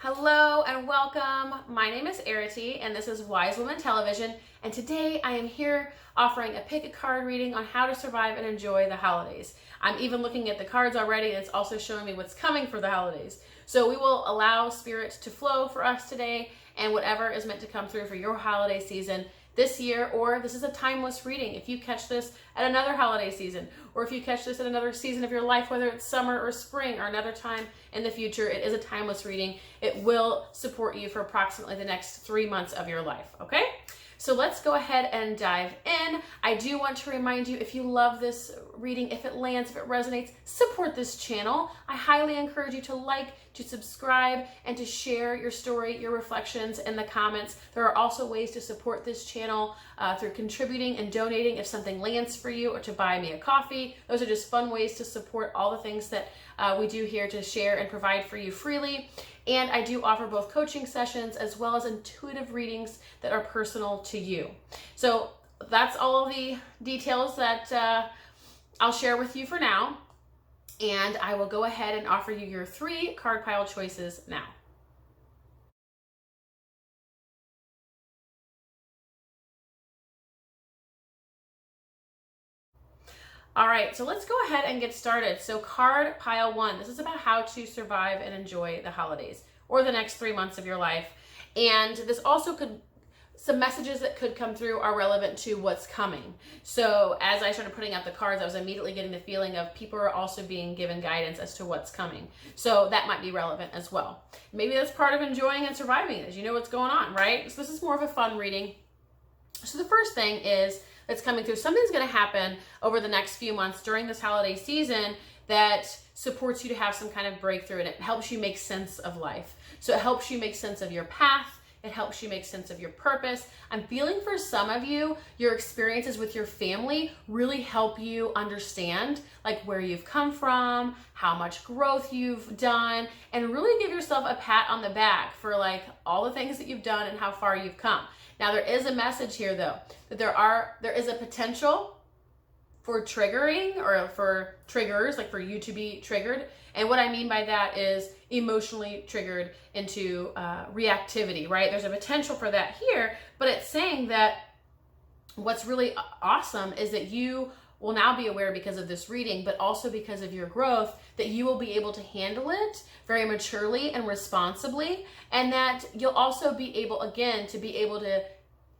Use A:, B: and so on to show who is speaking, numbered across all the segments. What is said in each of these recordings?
A: Hello and welcome. My name is Arity and this is Wise Woman Television, and today I am here offering a pick a card reading on how to survive and enjoy the holidays. I'm even looking at the cards already, and it's also showing me what's coming for the holidays. So we will allow spirit to flow for us today, and whatever is meant to come through for your holiday season this year, or this is a timeless reading. If you catch this at another holiday season, or if you catch this at another season of your life, whether it's summer or spring or another time in the future, it is a timeless reading. It will support you for approximately the next 3 months of your life, okay? So let's go ahead and dive in. I do want to remind you, if you love this reading, if it lands, if it resonates, support this channel. I highly encourage you to like, to subscribe, and to share your story, your reflections in the comments. There are also ways to support this channel through contributing and donating if something lands for you, or to buy me a coffee. Those are just fun ways to support all the things that we do here to share and provide for you freely. And I do offer both coaching sessions as well as intuitive readings that are personal to you. So that's all of the details that I'll share with you for now. And I will go ahead and offer you your 3 card pile choices now. All right, so let's go ahead and get started. So card pile 1, this is about how to survive and enjoy the holidays or the next 3 months of your life. And this also could, some messages that could come through are relevant to what's coming. So as I started putting out the cards, I was immediately getting the feeling of people are also being given guidance as to what's coming. So that might be relevant as well. Maybe that's part of enjoying and surviving, as you know what's going on, right? So this is more of a fun reading. So the first thing is, that's coming through, something's going to happen over the next few months during this holiday season that supports you to have some kind of breakthrough, and it helps you make sense of life. So it helps you make sense of your path. It helps you make sense of your purpose. I'm feeling for some of you, your experiences with your family really help you understand like where you've come from, how much growth you've done, and really give yourself a pat on the back for like all the things that you've done and how far you've come. Now there is a message here though, that there is a potential for triggering, or for triggers, like for you to be triggered. And what I mean by that is emotionally triggered into reactivity, right? There's a potential for that here, but it's saying that what's really awesome is that you will now be aware, because of this reading, but also because of your growth, that you will be able to handle it very maturely and responsibly, and that you'll also be able, again, to be able to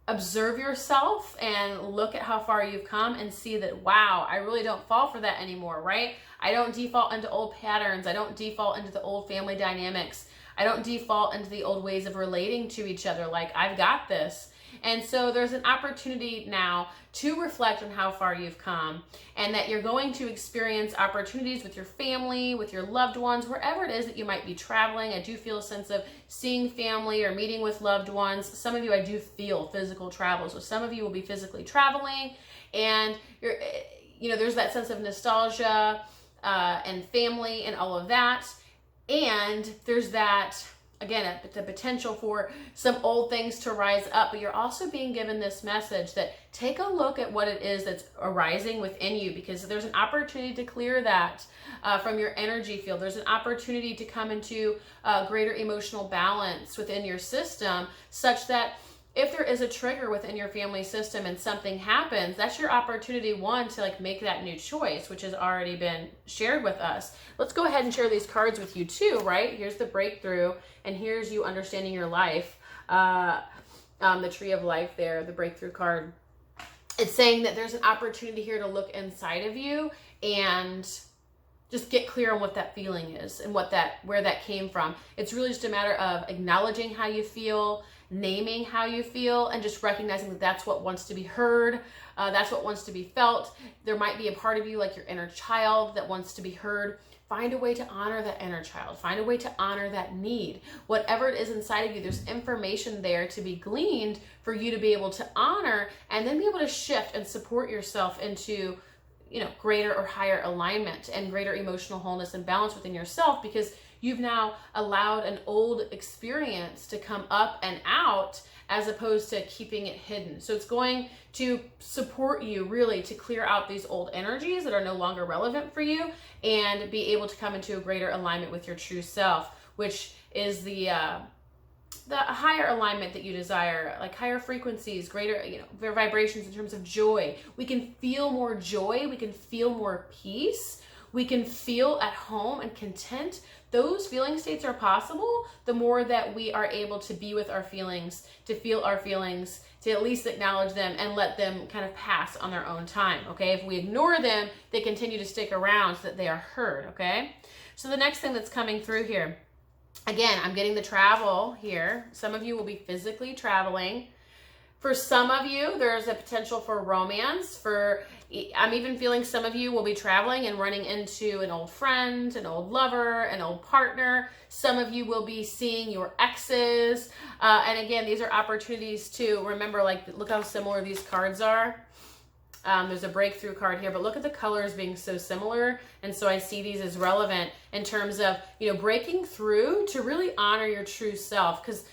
A: observe yourself and look at how far you've come and see that, wow, I really don't fall for that anymore, right? I don't default into old patterns. I don't default into the old family dynamics. I don't default into the old ways of relating to each other. Like, I've got this. And so there's an opportunity now to reflect on how far you've come, and that you're going to experience opportunities with your family, with your loved ones, wherever it is that you might be traveling. I do feel a sense of seeing family or meeting with loved ones. Some of you, I do feel physical travel. So some of you will be physically traveling, and there's that sense of nostalgia and family and all of that. And there's that, again, the potential for some old things to rise up, but you're also being given this message that take a look at what it is that's arising within you, because there's an opportunity to clear that from your energy field. There's an opportunity to come into greater emotional balance within your system, such that if there is a trigger within your family system and something happens, that's your opportunity, one, to like make that new choice, which has already been shared with us. Let's go ahead and share these cards with you too, right? Here's the breakthrough, and here's you understanding your life. The tree of life there, the breakthrough card. It's saying that there's an opportunity here to look inside of you and just get clear on what that feeling is and where that came from. It's really just a matter of acknowledging how you feel, naming how you feel, and just recognizing that that's what wants to be heard. That's what wants to be felt. There might be a part of you, like your inner child, that wants to be heard. Find a way to honor that inner child. Find a way to honor that need. Whatever it is inside of you, there's information there to be gleaned for you to be able to honor, and then be able to shift and support yourself into greater or higher alignment and greater emotional wholeness and balance within yourself, because you've now allowed an old experience to come up and out, as opposed to keeping it hidden. So it's going to support you really to clear out these old energies that are no longer relevant for you, and be able to come into a greater alignment with your true self, which is the higher alignment that you desire, like higher frequencies, greater, vibrations in terms of joy. We can feel more joy. We can feel more peace. We can feel at home and content. Those feeling states are possible the more that we are able to be with our feelings, to feel our feelings, to at least acknowledge them and let them kind of pass on their own time, okay? If we ignore them, they continue to stick around so that they are heard, okay? So the next thing that's coming through here, again, I'm getting the travel here. Some of you will be physically traveling. For some of you, there's a potential for romance. I'm even feeling some of you will be traveling and running into an old friend, an old lover, an old partner. Some of you will be seeing your exes. And again, these are opportunities to remember, like, look how similar these cards are. There's a breakthrough card here, but look at the colors being so similar. And so I see these as relevant in terms of, breaking through to really honor your true self. Because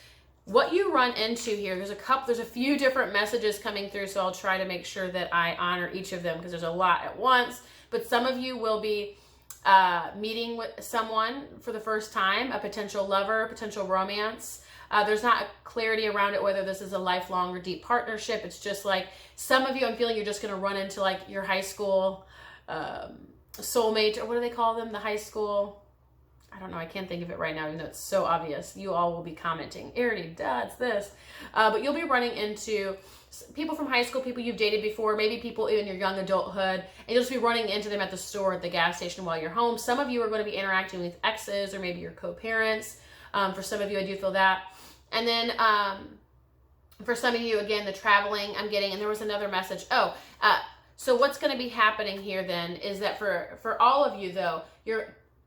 A: what you run into here, there's a few different messages coming through, so I'll try to make sure that I honor each of them because there's a lot at once. But some of you will be meeting with someone for the first time, a potential lover, potential romance. There's not clarity around it whether this is a lifelong or deep partnership. It's just like some of you, I'm feeling you're just going to run into like your high school soulmate, or what do they call them? The high school, I don't know, I can't think of it right now, even though it's so obvious. You all will be commenting, Arity, duh, it's this. But you'll be running into people from high school, people you've dated before, maybe people in your young adulthood, and you'll just be running into them at the store, at the gas station while you're home. Some of you are going to be interacting with exes or maybe your co-parents. For some of you, I do feel that. And then for some of you, again, the traveling I'm getting, and there was another message. So what's going to be happening here then is that for all of you, though,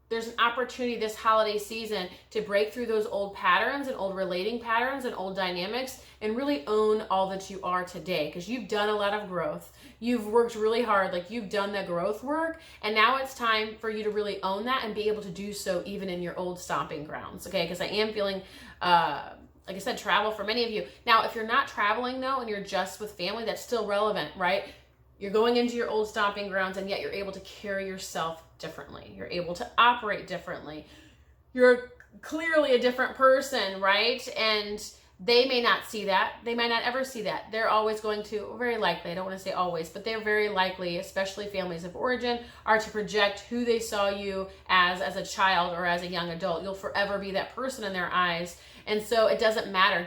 A: there's an opportunity this holiday season to break through those old patterns and old relating patterns and old dynamics and really own all that you are today, because you've done a lot of growth. You've worked really hard, like you've done the growth work, and now it's time for you to really own that and be able to do so even in your old stomping grounds, okay? Because I am feeling, like I said, travel for many of you. Now, if you're not traveling though and you're just with family, that's still relevant, right? You're going into your old stomping grounds, and yet you're able to carry yourself differently. You're able to operate differently. You're clearly a different person, right? And they may not see that. They might not ever see that. They're always going to, very likely, I don't want to say always, but they're very likely, especially families of origin, are to project who they saw you as a child or as a young adult. You'll forever be that person in their eyes. And so it doesn't matter.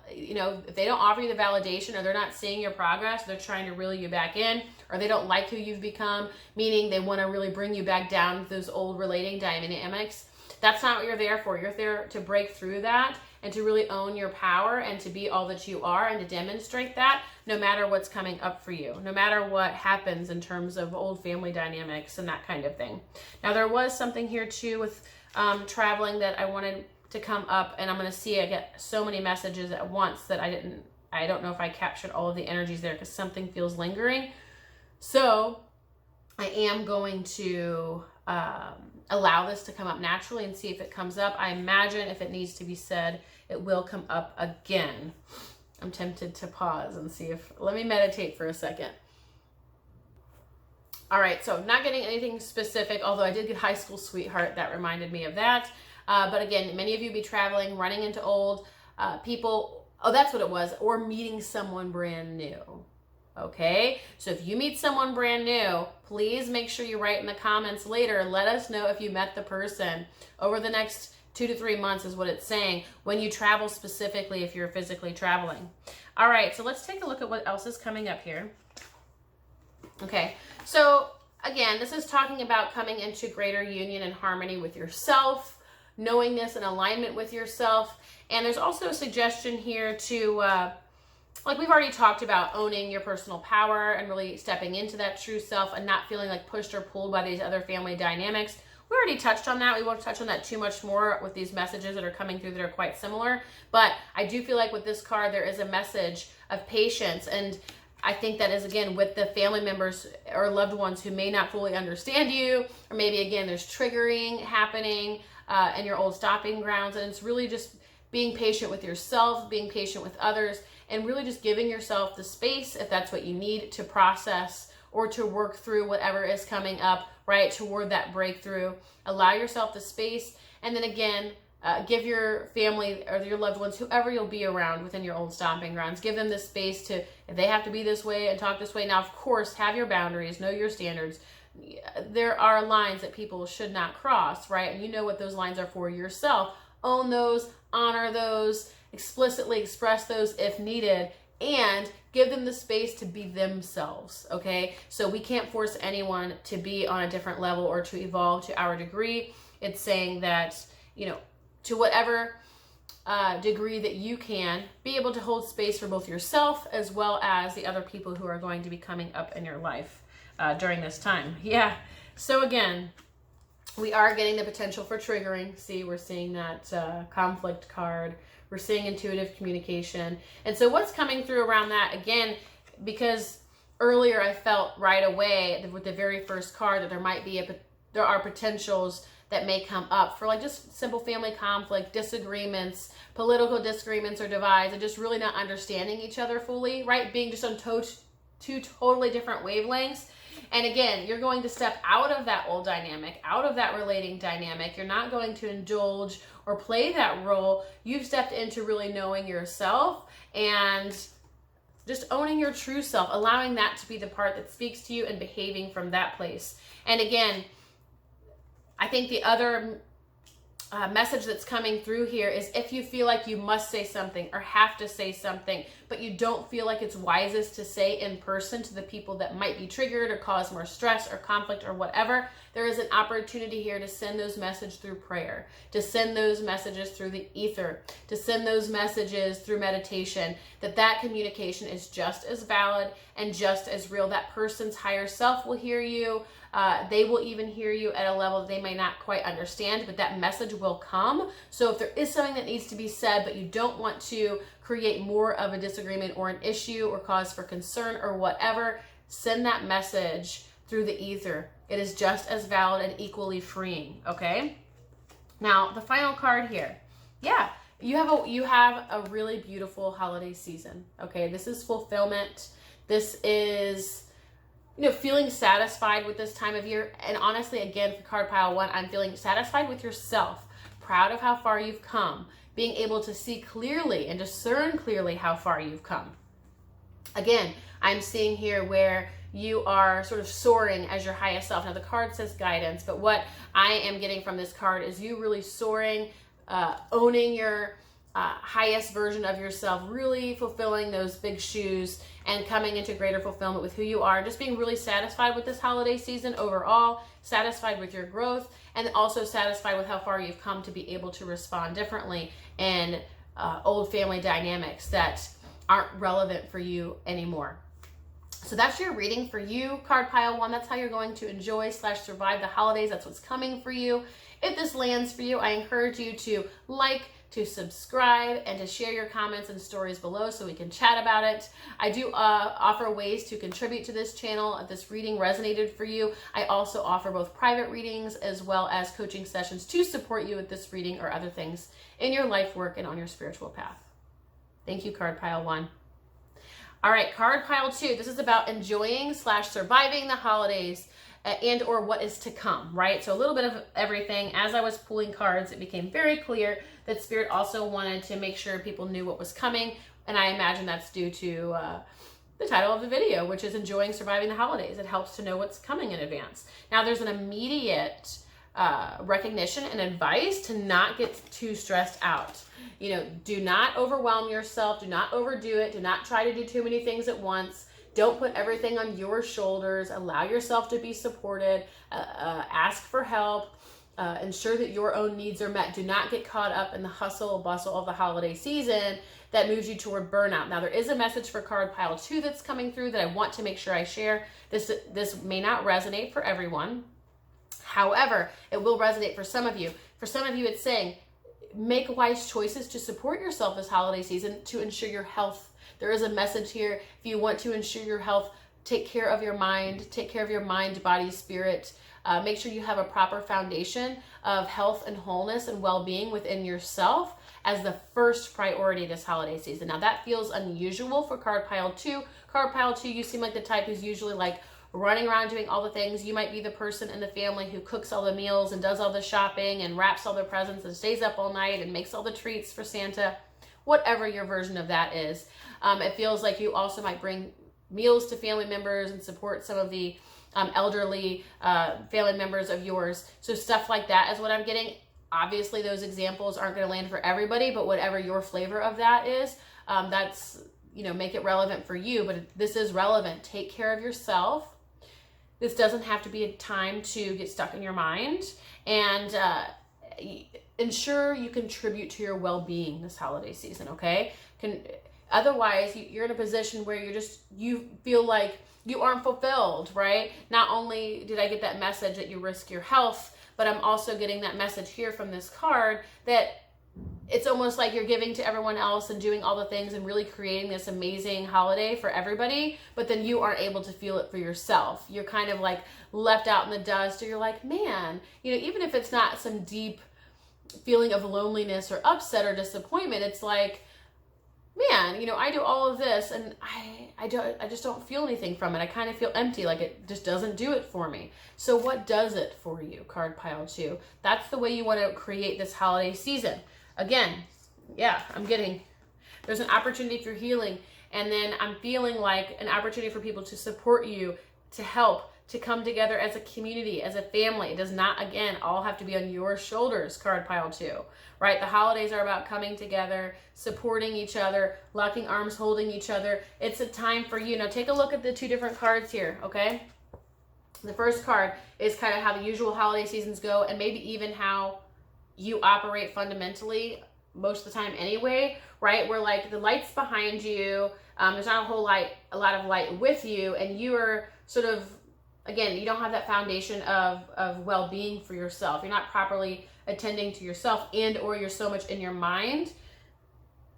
A: If they don't offer you the validation, or they're not seeing your progress, they're trying to reel you back in, or they don't like who you've become, meaning they want to really bring you back down to those old relating dynamics. That's not what you're there for. You're there to break through that and to really own your power and to be all that you are and to demonstrate that no matter what's coming up for you, no matter what happens in terms of old family dynamics and that kind of thing. Now, there was something here too with traveling that I wanted to come up, and I'm going to see, I get so many messages at once that I don't know if I captured all of the energies there because something feels lingering. So I am going to allow this to come up naturally and see if it comes up. I imagine if it needs to be said, it will come up again. I'm tempted to pause and see let me meditate for a second. All right, so not getting anything specific, although I did get high school sweetheart. That reminded me of that. But again, many of you be traveling, running into old people. Oh, that's what it was. Or meeting someone brand new. Okay, so if you meet someone brand new, please make sure you write in the comments later. Let us know if you met the person over the next 2 to 3 months is what it's saying when you travel, specifically if you're physically traveling. All right, so let's take a look at what else is coming up here. Okay, so again, this is talking about coming into greater union and harmony with yourself, knowingness and alignment with yourself. And there's also a suggestion here to, like we've already talked about, owning your personal power and really stepping into that true self and not feeling like pushed or pulled by these other family dynamics. We already touched on that. We won't touch on that too much more with these messages that are coming through that are quite similar. But I do feel like with this card, there is a message of patience. And I think that is, again, with the family members or loved ones who may not fully understand you, or maybe, again, there's triggering happening in your old stopping grounds. And it's really just being patient with yourself, being patient with others, and really just giving yourself the space, if that's what you need, to process or to work through whatever is coming up, right, toward that breakthrough. Allow yourself the space. And then again, Give your family or your loved ones, whoever you'll be around within your old stomping grounds, give them the space to, if they have to be this way and talk this way. Now, of course, have your boundaries, know your standards. There are lines that people should not cross, right? And you know what those lines are for yourself. Own those, honor those, explicitly express those if needed, and give them the space to be themselves, okay? So we can't force anyone to be on a different level or to evolve to our degree. It's saying that, you know, to whatever degree that you can, be able to hold space for both yourself as well as the other people who are going to be coming up in your life during this time. Yeah. So again, we are getting the potential for triggering. See, we're seeing that conflict card. We're seeing intuitive communication. And so what's coming through around that, again, because earlier I felt right away with the very first card that there might be there are potentials that may come up for like just simple family conflict, disagreements, political disagreements or divides, and just really not understanding each other fully, right? Being just on two totally different wavelengths. And again, you're going to step out of that old dynamic, out of that relating dynamic. You're not going to indulge or play that role. You've stepped into really knowing yourself and just owning your true self, allowing that to be the part that speaks to you and behaving from that place. And again, I think the other message that's coming through here is if you feel like you must say something or have to say something, but you don't feel like it's wisest to say in person to the people that might be triggered or cause more stress or conflict or whatever, there is an opportunity here to send those messages through prayer, to send those messages through the ether, to send those messages through meditation, that communication is just as valid and just as real. That person's higher self will hear you. They will even hear you at a level that they may not quite understand, but that message will come. So if there is something that needs to be said, but you don't want to create more of a disagreement or an issue or cause for concern or whatever, send that message through the ether. It is just as valid and equally freeing, okay? Now, the final card here. Yeah, you have a really beautiful holiday season, okay? This is fulfillment. This is, you know, feeling satisfied with this time of year. And honestly, again, for card pile 1, I'm feeling satisfied with yourself, proud of how far you've come, being able to see clearly and discern clearly how far you've come. Again, I'm seeing here where you are sort of soaring as your highest self. Now, the card says guidance, but what I am getting from this card is you really soaring, owning your highest version of yourself, really fulfilling those big shoes and coming into greater fulfillment with who you are, just being really satisfied with this holiday season overall, satisfied with your growth, and also satisfied with how far you've come to be able to respond differently in old family dynamics that aren't relevant for you anymore. So that's your reading for you, card pile 1. That's how you're going to enjoy/survive the holidays. That's what's coming for you. If this lands for you, I encourage you to like, to subscribe, and to share your comments and stories below so we can chat about it. I do offer ways to contribute to this channel if this reading resonated for you. I also offer both private readings as well as coaching sessions to support you with this reading or other things in your life work and on your spiritual path. Thank you, card pile 1. All right, card pile 2. This is about enjoying/surviving the holidays and or what is to come, right? So a little bit of everything. As I was pulling cards, it became very clear that Spirit also wanted to make sure people knew what was coming. And I imagine that's due to the title of the video, which is Enjoying Surviving the Holidays. It helps to know what's coming in advance. Now, there's an immediate recognition and advice to not get too stressed out. You know, do not overwhelm yourself. Do not overdo it. Do not try to do too many things at once. Don't put everything on your shoulders. Allow yourself to be supported. Ask for help. Ensure that your own needs are met. Do not get caught up in the hustle bustle of the holiday season that moves you toward burnout. Now, there is a message for card pile 2 that's coming through that I want to make sure I share. This may not resonate for everyone. However, it will resonate for some of you. For some of you, it's saying, make wise choices to support yourself this holiday season to ensure your health. There is a message here. If you want to ensure your health, take care of your mind, body, spirit. Make sure you have a proper foundation of health and wholeness and well-being within yourself as the first priority this holiday season. Now, that feels unusual for card pile 2. Card pile 2, you seem like the type who's usually like running around doing all the things. You might be the person in the family who cooks all the meals and does all the shopping and wraps all the presents and stays up all night and makes all the treats for Santa. Whatever your version of that is. It feels like you also might bring meals to family members and support some of the elderly family members of yours. So stuff like that is what I'm getting. Obviously, those examples aren't going to land for everybody, but whatever your flavor of that is, that's, make it relevant for you. But this is relevant. Take care of yourself. This doesn't have to be a time to get stuck in your mind, and ensure you contribute to your well-being this holiday season, okay? Otherwise, you're in a position where you feel like you aren't fulfilled, right? Not only did I get that message that you risk your health, but I'm also getting that message here from this card that it's almost like you're giving to everyone else and doing all the things and really creating this amazing holiday for everybody, but then you aren't able to feel it for yourself. You're kind of like left out in the dust, or you're like, man, even if it's not some deep feeling of loneliness or upset or disappointment, it's like, man, I do all of this and I just don't feel anything from it. I kind of feel empty, like it just doesn't do it for me. So what does it for you, card pile 2? That's the way you want to create this holiday season. Again, yeah, I'm getting, there's an opportunity for healing, and then I'm feeling like an opportunity for people to support you, to help, to come together as a community, as a family. It does not, again, all have to be on your shoulders, card pile 2, right? The holidays are about coming together, supporting each other, locking arms, holding each other. It's a time for you. Now take a look at the 2 different cards here, okay? The first card is kind of how the usual holiday seasons go, and maybe even how you operate fundamentally most of the time anyway, right? Where like the light's behind you, there's not a lot of light with you, and you are sort of, again, you don't have that foundation of well-being for yourself. You're not properly attending to yourself, or you're so much in your mind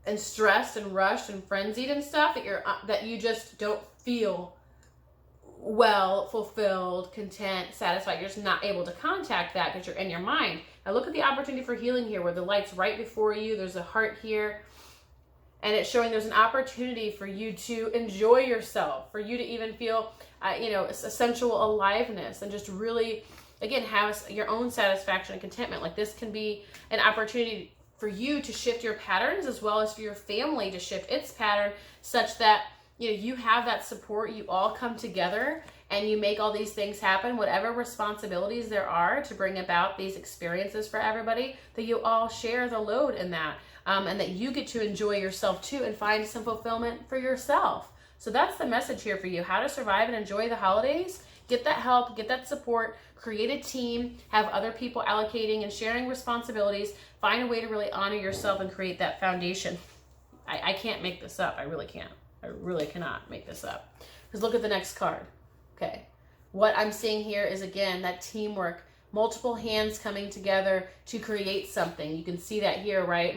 A: and stressed and rushed and frenzied and stuff that you just don't feel well, fulfilled, content, satisfied. You're just not able to contact that because you're in your mind. Now look at the opportunity for healing here, where the light's right before you. There's a heart here, and it's showing there's an opportunity for you to enjoy yourself, for you to even feel a sensual aliveness, and just really, again, have your own satisfaction and contentment. Like this can be an opportunity for you to shift your patterns, as well as for your family to shift its pattern, such that you have that support. You all come together and you make all these things happen, whatever responsibilities there are to bring about these experiences for everybody, that you all share the load in that, and that you get to enjoy yourself too and find some fulfillment for yourself. So that's the message here for you: how to survive and enjoy the holidays. Get that help, get that support, create a team, have other people allocating and sharing responsibilities, find a way to really honor yourself and create that foundation. I can't make this up. I really can't. I really cannot make this up. Because look at the next card. Okay. What I'm seeing here is, again, that teamwork, multiple hands coming together to create something. You can see that here, right?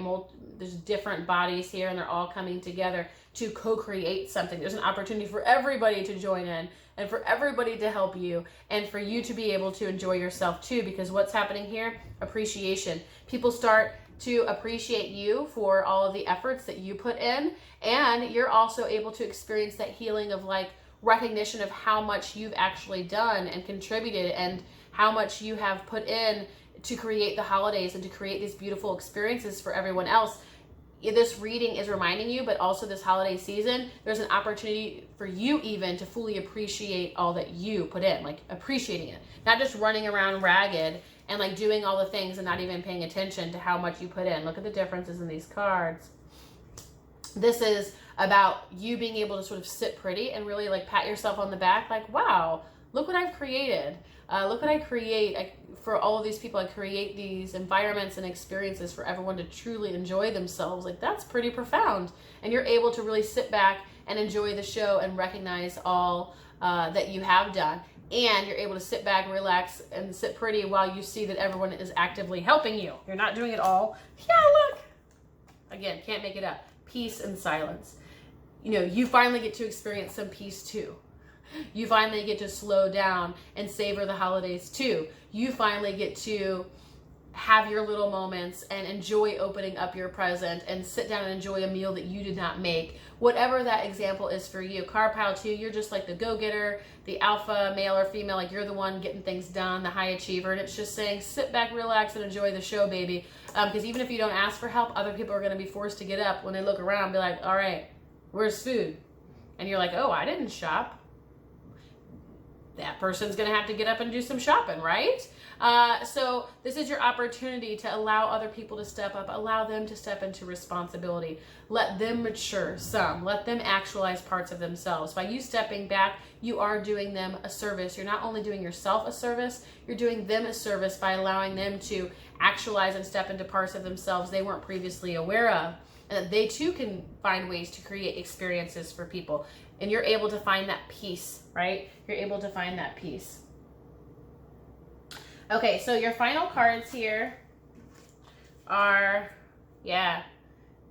A: There's different bodies here, and they're all coming together to co-create something. There's an opportunity for everybody to join in, and for everybody to help you, and for you to be able to enjoy yourself too, because what's happening here? Appreciation. People start to appreciate you for all of the efforts that you put in, and you're also able to experience that healing of like recognition of how much you've actually done and contributed, and how much you have put in to create the holidays and to create these beautiful experiences for everyone else. This reading is reminding you, but also this holiday season, there's an opportunity for you even to fully appreciate all that you put in, like appreciating it, not just running around ragged and like doing all the things and not even paying attention to how much you put in. Look at the differences in these cards. This is about you being able to sort of sit pretty and really like pat yourself on the back, like, wow, look what I've created. Look what I create. For all of these people, I create these environments and experiences for everyone to truly enjoy themselves. Like, that's pretty profound. And you're able to really sit back and enjoy the show and recognize all that you have done. And you're able to sit back, relax, and sit pretty while you see that everyone is actively helping you. You're not doing it all. Yeah, look. Again, can't make it up. Peace and silence. You finally get to experience some peace too. You finally get to slow down and savor the holidays too. You finally get to have your little moments and enjoy opening up your present and sit down and enjoy a meal that you did not make. Whatever that example is for you. Card pile 2, you're just like the go-getter, the alpha male or female, like you're the one getting things done, the high achiever, and it's just saying sit back, relax, and enjoy the show, baby. Because even if you don't ask for help, other people are going to be forced to get up when they look around and be like, all right, where's food? And you're like, oh, I didn't shop. That person's going to have to get up and do some shopping, right? So this is your opportunity to allow other people to step up, allow them to step into responsibility, let them mature some, let them actualize parts of themselves. By you stepping back, you are doing them a service. You're not only doing yourself a service, you're doing them a service by allowing them to actualize and step into parts of themselves they weren't previously aware of, and that they too can find ways to create experiences for people. And you're able to find that peace, right? You're able to find that peace. Okay, so your final cards here are,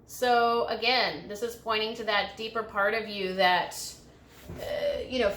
A: So again, this is pointing to that deeper part of you that,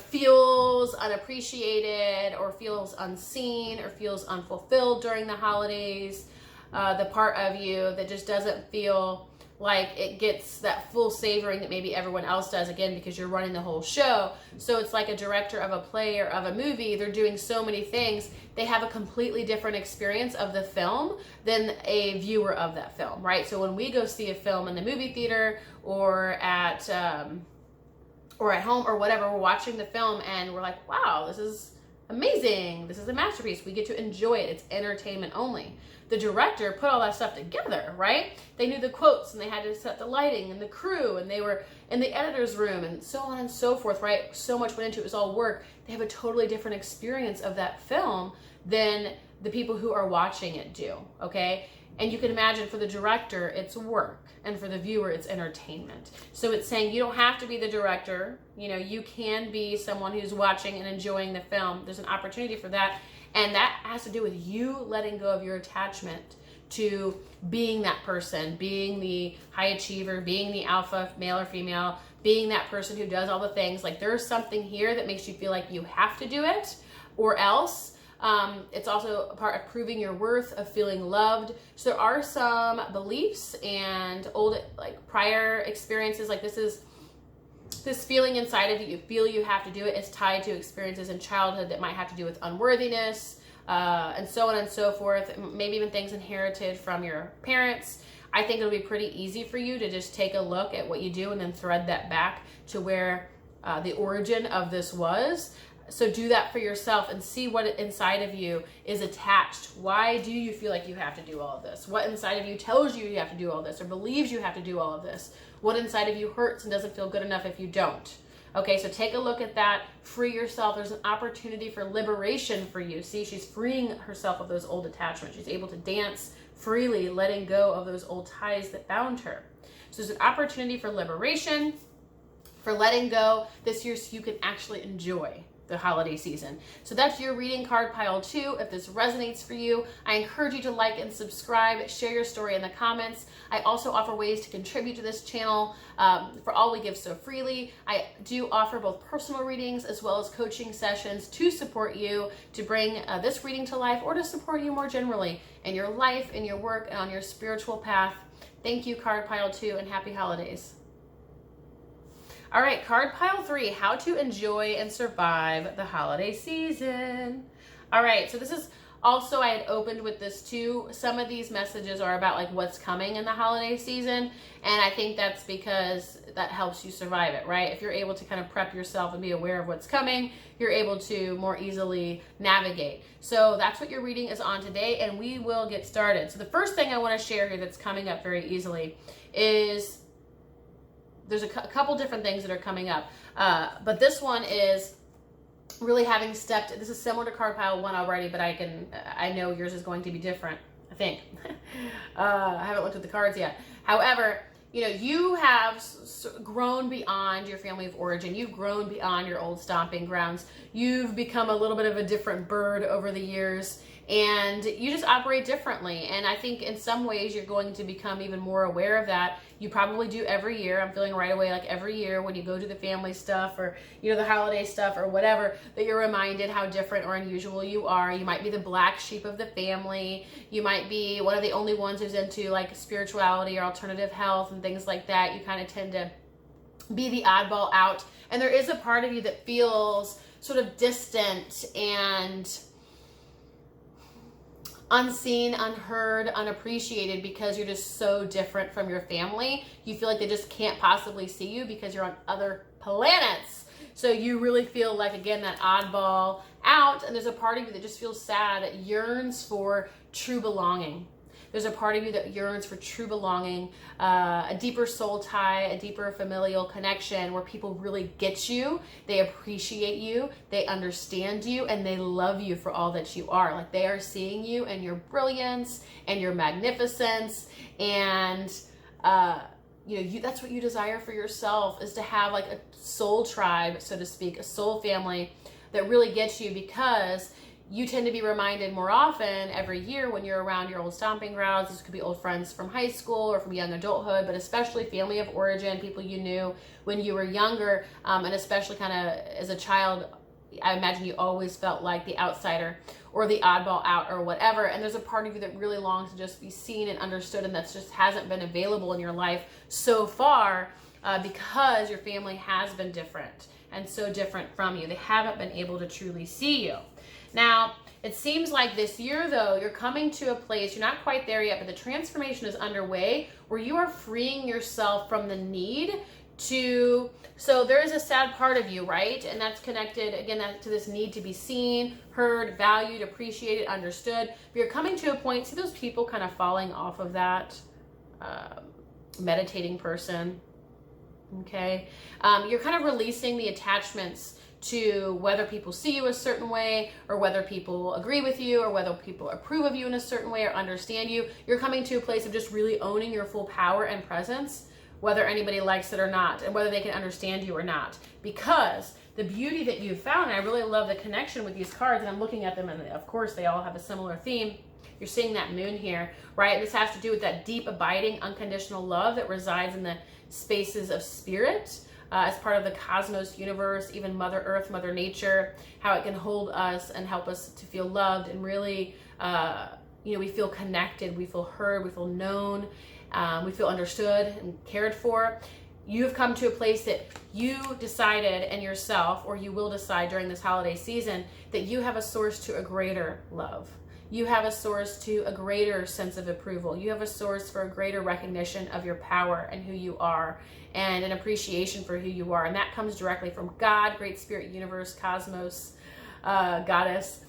A: feels unappreciated or feels unseen or feels unfulfilled during the holidays. The part of you that just doesn't feel like it gets that full savoring that maybe everyone else does, again, because you're running the whole show. So it's like a director of a play or of a movie. They're doing so many things. They have a completely different experience of the film than a viewer of that film, right? So when we go see a film in the movie theater or at home or whatever, we're watching the film and we're like, wow, this is amazing. This is a masterpiece. We get to enjoy it. It's entertainment only. The director put all that stuff together, right? They knew the quotes and they had to set the lighting and the crew and they were in the editor's room and so on and so forth, right? So much went into it. It was all work. They have a totally different experience of that film than the people who are watching it do, okay? And you can imagine for the director, it's work. And for the viewer, it's entertainment. So it's saying you don't have to be the director. You can be someone who's watching and enjoying the film. There's an opportunity for that. And that has to do with you letting go of your attachment to being that person, being the high achiever, being the alpha male or female, being that person who does all the things. Like there's something here that makes you feel like you have to do it or else. It's also a part of proving your worth, of feeling loved. So there are some beliefs and old, like prior experiences, like this feeling inside of you feel you have to do it is tied to experiences in childhood that might have to do with unworthiness, and so on and so forth. Maybe even things inherited from your parents. I think it'll be pretty easy for you to just take a look at what you do and then thread that back to where the origin of this was. So do that for yourself and see what inside of you is attached. Why do you feel like you have to do all of this? What inside of you tells you you have to do all this or believes you have to do all of this? What inside of you hurts and doesn't feel good enough if you don't? Okay, so take a look at that. Free yourself. There's an opportunity for liberation for you. See, she's freeing herself of those old attachments. She's able to dance freely, letting go of those old ties that bound her. So there's an opportunity for liberation, for letting go this year so you can actually enjoy the holiday season. So that's your reading, card pile 2. If this resonates for you, I encourage you to like and subscribe, share your story in the comments. I also offer ways to contribute to this channel for all we give so freely. I do offer both personal readings as well as coaching sessions to support you to bring this reading to life or to support you more generally in your life, in your work, and on your spiritual path. Thank you, card pile 2, and happy holidays. All right, card pile 3, how to enjoy and survive the holiday season. All right, so this is also, I had opened with this too. Some of these messages are about like what's coming in the holiday season. And I think that's because that helps you survive it, right? If you're able to kind of prep yourself and be aware of what's coming, you're able to more easily navigate. So that's what your reading is on today, and we will get started. So the first thing I want to share here that's coming up very easily is there's a couple different things that are coming up. But this one is really having stepped, this is similar to card pile 1 already, but I know yours is going to be different, I think. I haven't looked at the cards yet. However, you have grown beyond your family of origin. You've grown beyond your old stomping grounds. You've become a little bit of a different bird over the years. and you just operate differently. And I think in some ways you're going to become even more aware of that. You probably do every year. I'm feeling right away like every year when you go to the family stuff or, you know, the holiday stuff or whatever, that you're reminded how different or unusual you are. You might be the black sheep of the family. You might be one of the only ones who's into like spirituality or alternative health and things like that. You kind of tend to be the oddball out. And there is a part of you that feels sort of distant and unseen, unheard, unappreciated because you're just so different from your family. You feel like they just can't possibly see you because you're on other planets. So you really feel like, again, that oddball out. And there's a part of you that just feels sad, that yearns for true belonging. There's a part of you that yearns for true belonging, a deeper soul tie, a deeper familial connection where people really get you, they appreciate you, they understand you, and they love you for all that you are. Like they are seeing you and your brilliance and your magnificence, and you know, that's what you desire for yourself, is to have like a soul tribe, so to speak, a soul family that really gets you, because you tend to be reminded more often every year when you're around your old stomping grounds. This could be old friends from high school or from young adulthood, but especially family of origin, people you knew when you were younger, and especially kind of as a child. I imagine you always felt like the outsider or the oddball out or whatever. And there's a part of you that really longs to just be seen and understood, and that just hasn't been available in your life so far because your family has been different and so different from you. They haven't been able to truly see you. Now, it seems like this year, though, you're coming to a place, you're not quite there yet, but the transformation is underway where you are freeing yourself from the need to, so there is a sad part of you, right? And that's connected, again, to this need to be seen, heard, valued, appreciated, understood. But you're coming to a point, see those people kind of falling off of that meditating person, okay? You're kind of releasing the attachments to whether people see you a certain way, or whether people agree with you, or whether people approve of you in a certain way or understand you. You're coming to a place of just really owning your full power and presence, whether anybody likes it or not, and whether they can understand you or not. Because the beauty that you've found, and I really love the connection with these cards, and I'm looking at them, and of course they all have a similar theme. You're seeing that moon here, right? This has to do with that deep, abiding, unconditional love that resides in the spaces of spirit, as part of the cosmos, universe, even Mother Earth, Mother Nature, how it can hold us and help us to feel loved, and really, you know, we feel connected, we feel heard, we feel known, we feel understood and cared for. You've come to a place that you decided in yourself, or you will decide during this holiday season, that you have a source to a greater love. You have a source to a greater sense of approval. You have a source for a greater recognition of your power and who you are, and an appreciation for who you are. And that comes directly from God, Great Spirit, Universe, Cosmos, Goddess.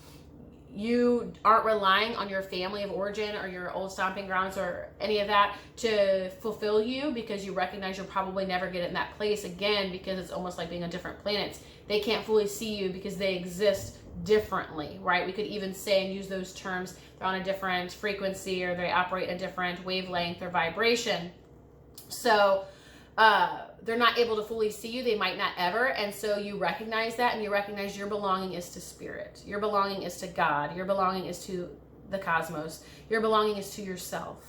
A: You aren't relying on your family of origin or your old stomping grounds or any of that to fulfill you, because you recognize you'll probably never get in that place again, because it's almost like being on different planets. They can't fully see you because they exist differently, right? We could even say and use those terms, they're on a different frequency, or they operate a different wavelength or vibration. So they're not able to fully see you. They might not ever. And so you recognize that, and you recognize your belonging is to spirit. Your belonging is to God. Your belonging is to the cosmos. Your belonging is to yourself.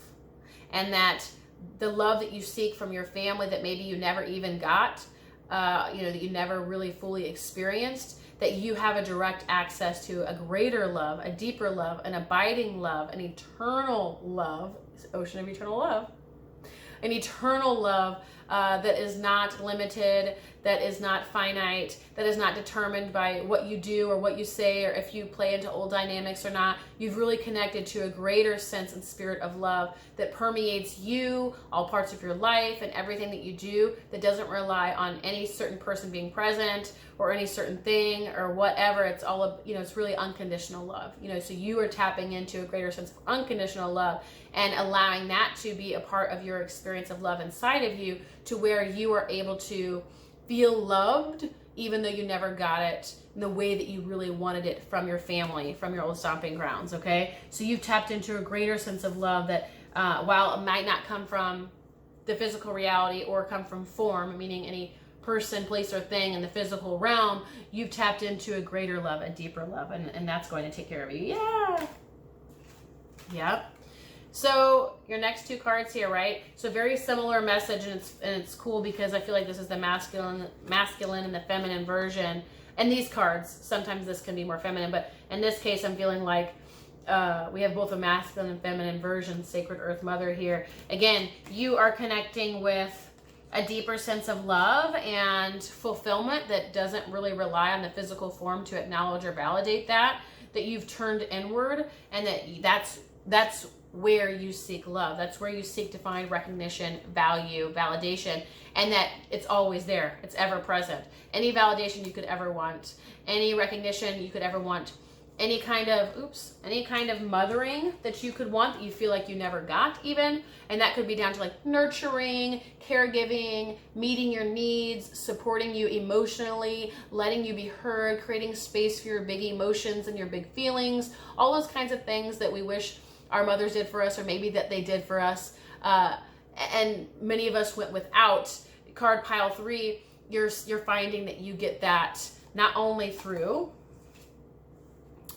A: And that the love that you seek from your family that maybe you never even got, you know, that you never really fully experienced, that you have a direct access to a greater love, a deeper love, an abiding love, an eternal love, ocean of eternal love, an eternal love that is not limited, that is not finite, that is not determined by what you do or what you say, or if you play into old dynamics or not. You've really connected to a greater sense and spirit of love that permeates you, all parts of your life, and everything that you do, that doesn't rely on any certain person being present or any certain thing or whatever. It's all, you know, it's really unconditional love, you know. So you are tapping into a greater sense of unconditional love and allowing that to be a part of your experience of love inside of you, to where you are able to feel loved even though you never got it in the way that you really wanted it from your family, from your old stomping grounds, okay? So you've tapped into a greater sense of love that while it might not come from the physical reality or come from form, meaning any person, place, or thing in the physical realm, you've tapped into a greater love, a deeper love, and that's going to take care of you. Yeah. Yep. So your next two cards here, right? So very similar message, and it's cool because I feel like this is the masculine and the feminine version. And these cards, sometimes this can be more feminine, but in this case, I'm feeling like we have both a masculine and feminine version, Sacred Earth Mother here. Again, you are connecting with a deeper sense of love and fulfillment that doesn't really rely on the physical form to acknowledge or validate that you've turned inward, and that's where you seek love. That's where you seek to find recognition, value, validation, and that it's always there. It's ever present. Any validation you could ever want, any recognition you could ever want, any kind of mothering that you could want that you feel like you never got even, and that could be down to like nurturing, caregiving, meeting your needs, supporting you emotionally, letting you be heard, creating space for your big emotions and your big feelings, all those kinds of things that we wish our mothers did for us, or maybe that they did for us, and many of us went without. Card pile 3, you're finding that you get that not only through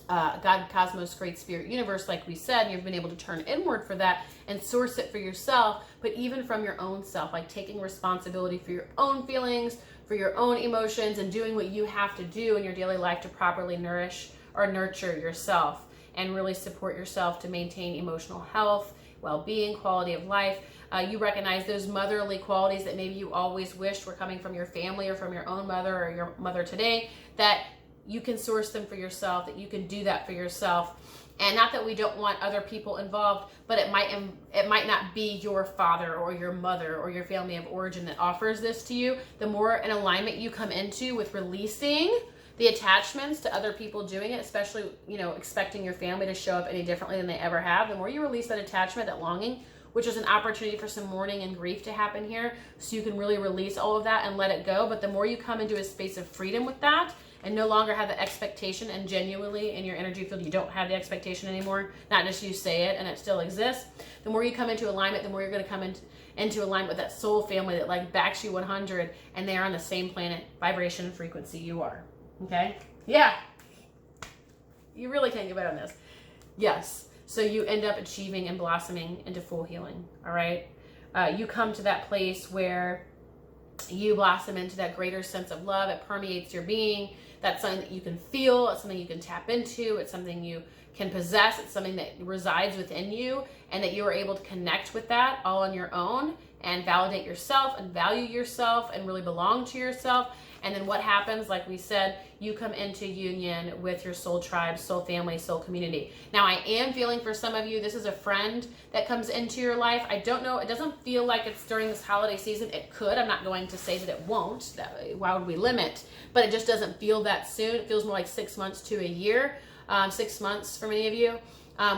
A: God, cosmos, great spirit, universe, like we said, and you've been able to turn inward for that and source it for yourself, but even from your own self, like taking responsibility for your own feelings, for your own emotions, and doing what you have to do in your daily life to properly nourish or nurture yourself and really support yourself to maintain emotional health, well-being, quality of life. You recognize those motherly qualities that maybe you always wished were coming from your family or from your own mother or your mother today, that you can source them for yourself, that you can do that for yourself. And not that we don't want other people involved, but it might not be your father or your mother or your family of origin that offers this to you. The more in alignment you come into with releasing the attachments to other people doing it, especially, expecting your family to show up any differently than they ever have, the more you release that attachment, that longing, which is an opportunity for some mourning and grief to happen here, so you can really release all of that and let it go. But the more you come into a space of freedom with that and no longer have the expectation, and genuinely in your energy field you don't have the expectation anymore, not just you say it and it still exists, the more you come into alignment, the more you're going to come into alignment with that soul family that like backs you 100, and they are on the same planet, vibration, and frequency you are. Okay? Yeah. You really can't get better on this. Yes. So you end up achieving and blossoming into full healing. All right? You come to that place where you blossom into that greater sense of love. It permeates your being. That's something that you can feel. It's something you can tap into. It's something you can possess. It's something that resides within you, and that you are able to connect with that all on your own and validate yourself and value yourself and really belong to yourself. And then what happens, like we said, you come into union with your soul tribe, soul family, soul community. Now, I am feeling for some of you, this is a friend that comes into your life. I don't know, it doesn't feel like it's during this holiday season. It could. I'm not going to say that it won't. Why would we limit? But it just doesn't feel that soon. It feels more like 6 months to a year. 6 months for many of you,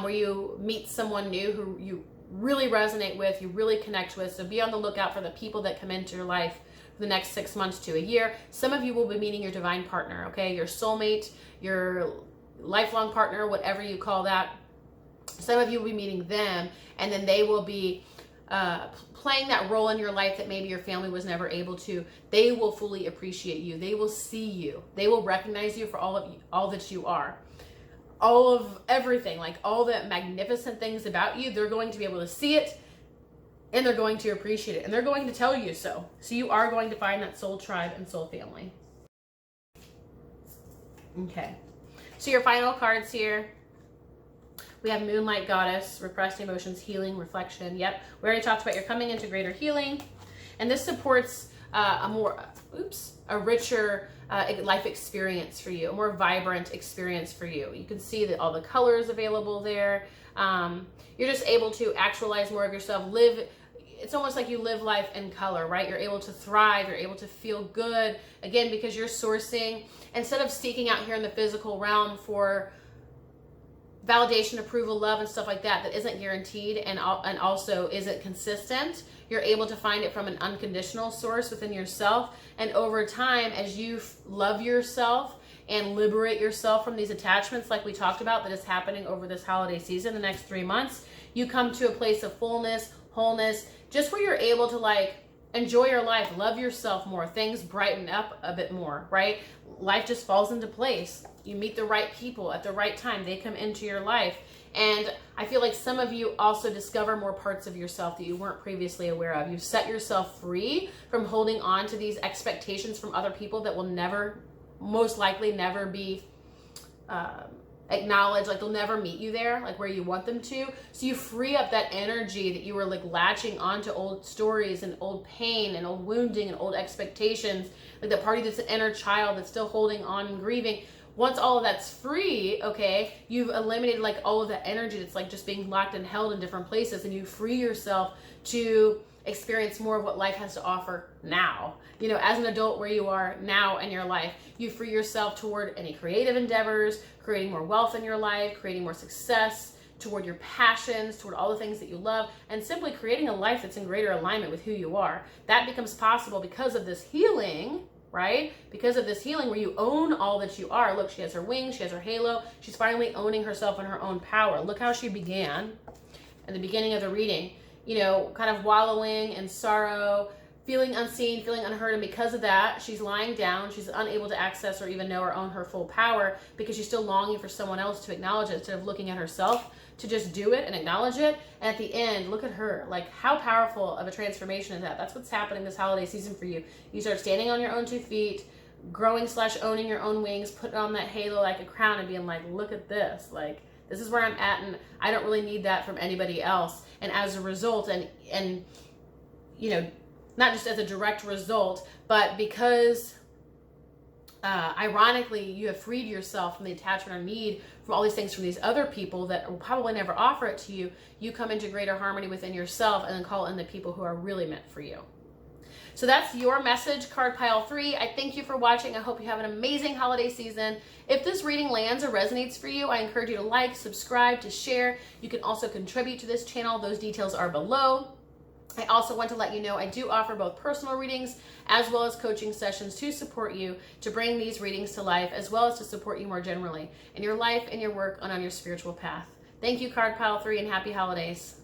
A: where you meet someone new who you really resonate with, you really connect with. So be on the lookout for the people that come into your life for the next 6 months to a year. Some of you will be meeting your divine partner, okay? Your soulmate, your lifelong partner, whatever you call that. Some of you will be meeting them, and then they will be playing that role in your life that maybe your family was never able to. They will fully appreciate you. They will see you. They will recognize you for all that you are. All of everything, like all the magnificent things about you, they're going to be able to see it, and they're going to appreciate it, and they're going to tell you so. So you are going to find that soul tribe and soul family. Okay. So your final cards here. We have Moonlight Goddess, repressed emotions, healing, reflection. Yep. We already talked about you're coming into greater healing. And this supports a richer life experience for you, a more vibrant experience for you. You can see that all the colors available there. You're just able to actualize more of yourself, live. It's almost like you live life in color, right? You're able to thrive. You're able to feel good. Again, because you're sourcing, instead of seeking out here in the physical realm for validation, approval, love, and stuff like that isn't guaranteed and also isn't consistent, you're able to find it from an unconditional source within yourself. And over time, as you love yourself and liberate yourself from these attachments like we talked about that is happening over this holiday season, the next 3 months, you come to a place of fullness, wholeness, just where you're able to like enjoy your life, love yourself more, things brighten up a bit more, right? Life just falls into place. You meet the right people at the right time. They come into your life. And I feel like some of you also discover more parts of yourself that you weren't previously aware of. You set yourself free from holding on to these expectations from other people that will never, most likely never be acknowledged. Like they'll never meet you there, like where you want them to. So you free up that energy that you were like latching onto old stories and old pain and old wounding and old expectations, like that party that's an inner child that's still holding on and grieving. Once all of that's free, okay, you've eliminated like all of that energy that's like just being locked and held in different places, and you free yourself to experience more of what life has to offer now. You know, as an adult where you are now in your life, you free yourself toward any creative endeavors, creating more wealth in your life, creating more success, toward your passions, toward all the things that you love, and simply creating a life that's in greater alignment with who you are. That becomes possible because of this healing, right? Because of this healing where you own all that you are. Look, she has her wings, she has her halo. She's finally owning herself in her own power. Look how she began at the beginning of the reading, you know, kind of wallowing in sorrow, feeling unseen, feeling unheard. And because of that, she's lying down. She's unable to access or even know or own her full power because she's still longing for someone else to acknowledge it instead of looking at herself to just do it and acknowledge it. And at the end, look at her. Like, how powerful of a transformation is that? That's what's happening this holiday season for you. You start standing on your own 2 feet, growing / owning your own wings, putting on that halo like a crown and being like, look at this. Like, this is where I'm at, and I don't really need that from anybody else. And as a result, and you know, not just as a direct result, but because ironically, you have freed yourself from the attachment or need from all these things from these other people that will probably never offer it to you. You come into greater harmony within yourself and then call in the people who are really meant for you. So that's your message, card pile 3. I thank you for watching. I hope you have an amazing holiday season. If this reading lands or resonates for you, I encourage you to like, subscribe, to share. You can also contribute to this channel. Those details are below. I also want to let you know I do offer both personal readings as well as coaching sessions to support you to bring these readings to life, as well as to support you more generally in your life, in your work, and on your spiritual path. Thank you, card pile 3, and happy holidays.